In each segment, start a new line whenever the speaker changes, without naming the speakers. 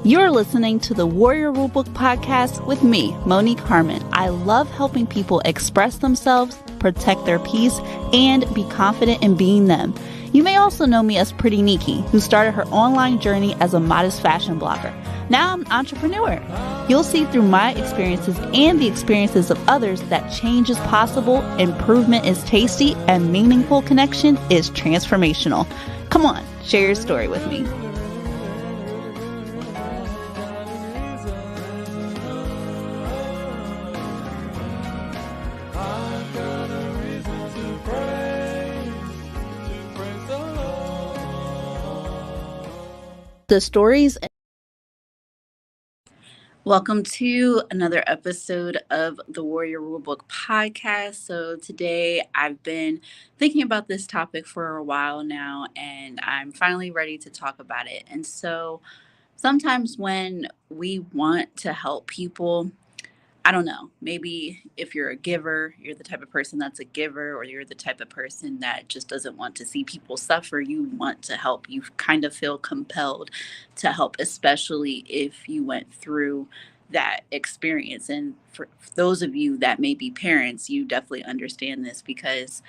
You're listening to the Warrior Rulebook podcast with me, Monique Harmon. I love helping people express themselves, protect their peace, and be confident in being them. You may also know me as Pretty Nikki, who started her online journey as a modest fashion blogger. Now I'm an entrepreneur. You'll see through my experiences and the experiences of others that change is possible, improvement is tasty, and meaningful connection is transformational. Come on, share your story with me. The stories. Welcome to another episode of the Warrior Rulebook podcast. So today I've been thinking about this topic for a while now, and I'm finally ready to talk about it. And so sometimes when we want to help people, I don't know, maybe if you're a giver, you're the type of person that's a giver, or you're the type of person that just doesn't want to see people suffer, you want to help. You kind of feel compelled to help, especially if you went through that experience. And for those of you that may be parents, you definitely understand this because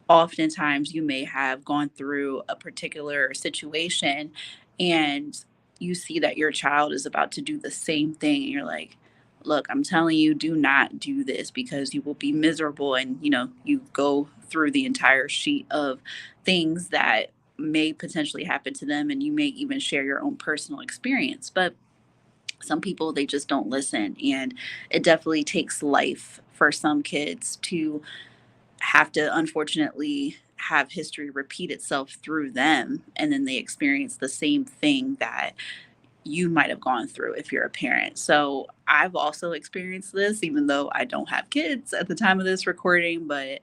oftentimes you may have gone through a particular situation and you see that your child is about to do the same thing and you're like, look, I'm telling you, do not do this because you will be miserable. And you go through the entire sheet of things that may potentially happen to them, and you may even share your own personal experience. But some people, they just don't listen, and it definitely takes life for some kids to have to unfortunately have history repeat itself through them, and then they experience the same thing that you might have gone through if you're a parent. So I've also experienced this, even though I don't have kids at the time of this recording. But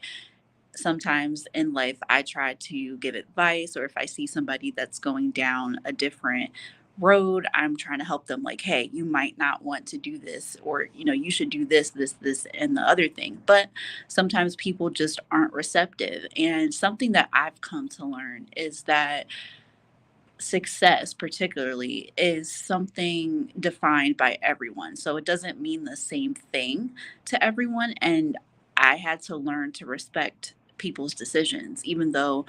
sometimes in life I try to give advice, or if I see somebody that's going down a different road, I'm trying to help them, like, hey, you might not want to do this, or you should do this and the other thing. But sometimes people just aren't receptive. And something that I've come to learn is that success particularly is something defined by everyone, so it doesn't mean the same thing to everyone. And I had to learn to respect people's decisions, even though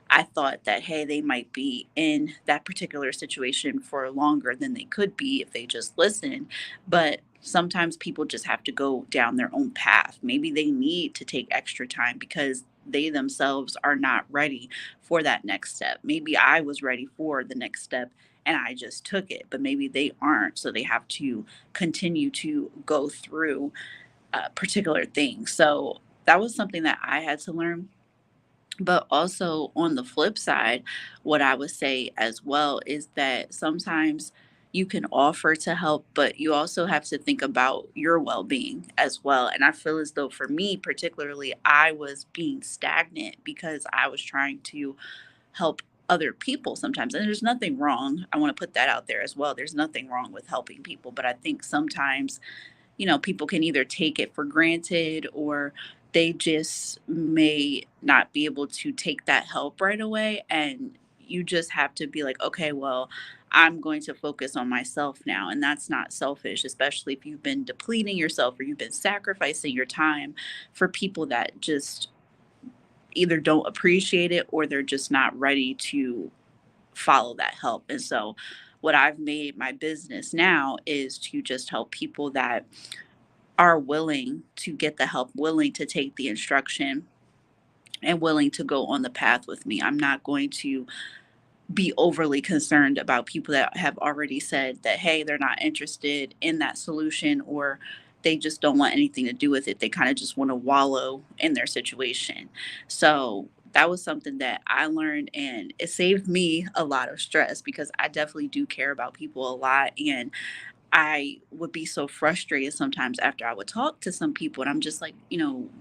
I thought that, hey, they might be in that particular situation for longer than they could be if they just listen. But sometimes people just have to go down their own path. Maybe they need to take extra time because they themselves are not ready for that next step. Maybe I was ready for the next step and I just took it, but maybe they aren't. So they have to continue to go through particular things. So that was something that I had to learn. But also on the flip side, what I would say as well is that sometimes you can offer to help, but you also have to think about your well being as well. And I feel as though for me, particularly, I was being stagnant because I was trying to help other people sometimes. And there's nothing wrong. I want to put that out there as well. There's nothing wrong with helping people. But I think sometimes people can either take it for granted, or they just may not be able to take that help right away. And you just have to be like, okay, well, I'm going to focus on myself now. And that's not selfish, especially if you've been depleting yourself or you've been sacrificing your time for people that just either don't appreciate it or they're just not ready to follow that help. And so, what I've made my business now is to just help people that are willing to get the help, willing to take the instruction, and willing to go on the path with me. I'm not going to be overly concerned about people that have already said that, hey, they're not interested in that solution, or they just don't want anything to do with it. They kind of just want to wallow in their situation. So that was something that I learned, and it saved me a lot of stress because I definitely do care about people a lot. And I would be so frustrated sometimes after I would talk to some people, and I'm just like,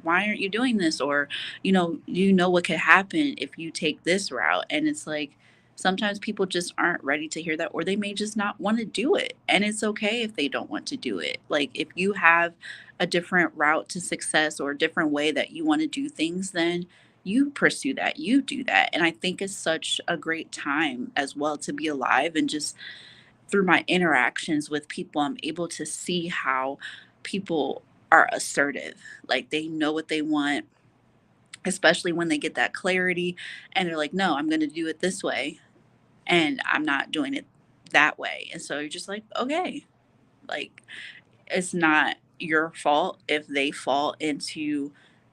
why aren't you doing this? Or, what could happen if you take this route? And it's like, sometimes people just aren't ready to hear that, or they may just not want to do it. And it's okay if they don't want to do it. Like, if you have a different route to success or a different way that you want to do things, then you pursue that, you do that. And I think it's such a great time as well to be alive and just through my interactions with people, I'm able to see how people are assertive. Like they know what they want, especially when they get that clarity and they're like, no, I'm going to do it this way and I'm not doing it that way. And so you're just like, okay, like it's not your fault if they fall into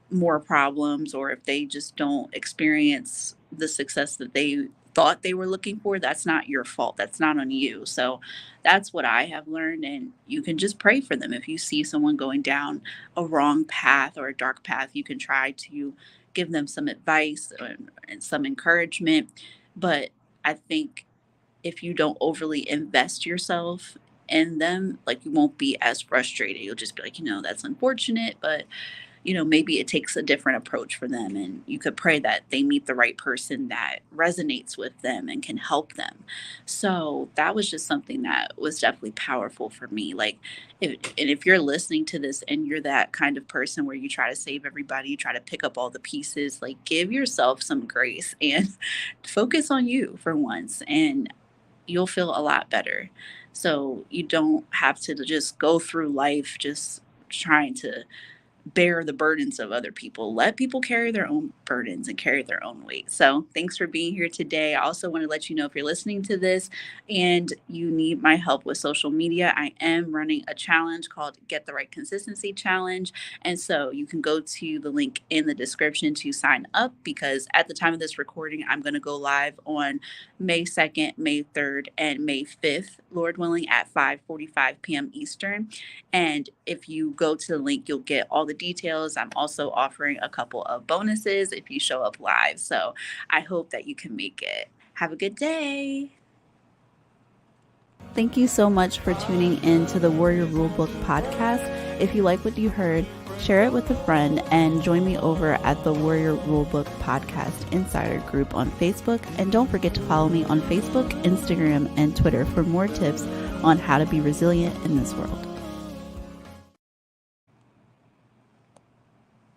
more problems or if they just don't experience the success that they thought they were looking for. That's not your fault. That's not on you. So that's what I have learned. And you can just pray for them. If you see someone going down a wrong path or a dark path, you can try to give them some advice and some encouragement. But I think if you don't overly invest yourself in them, like you won't be as frustrated. You'll just be like, that's unfortunate, but maybe it takes a different approach for them. And you could pray that they meet the right person that resonates with them and can help them. So that was just something that was definitely powerful for me. Like, if you're listening to this and you're that kind of person where you try to save everybody, you try to pick up all the pieces, like give yourself some grace and focus on you for once. And you'll feel a lot better. So you don't have to just go through life just trying to bear the burdens of other people. Let people carry their own burdens and carry their own weight. So, thanks for being here today. I also want to let you know if you're listening to this and you need my help with social media, I am running a challenge called Get the Right Consistency Challenge. And so, you can go to the link in the description to sign up because at the time of this recording, I'm going to go live on May 2nd, May 3rd, and May 5th, Lord willing, at 5:45 p.m. Eastern. And if you go to the link, you'll get all the details. I'm also offering a couple of bonuses if you show up live. So I hope that you can make it. Have a good day. Thank you so much for tuning in to the Warrior Rulebook podcast. If you like what you heard, share it with a friend and join me over at the Warrior Rulebook Podcast Insider group on Facebook. And don't forget to follow me on Facebook, Instagram, and Twitter for more tips on how to be resilient in this world.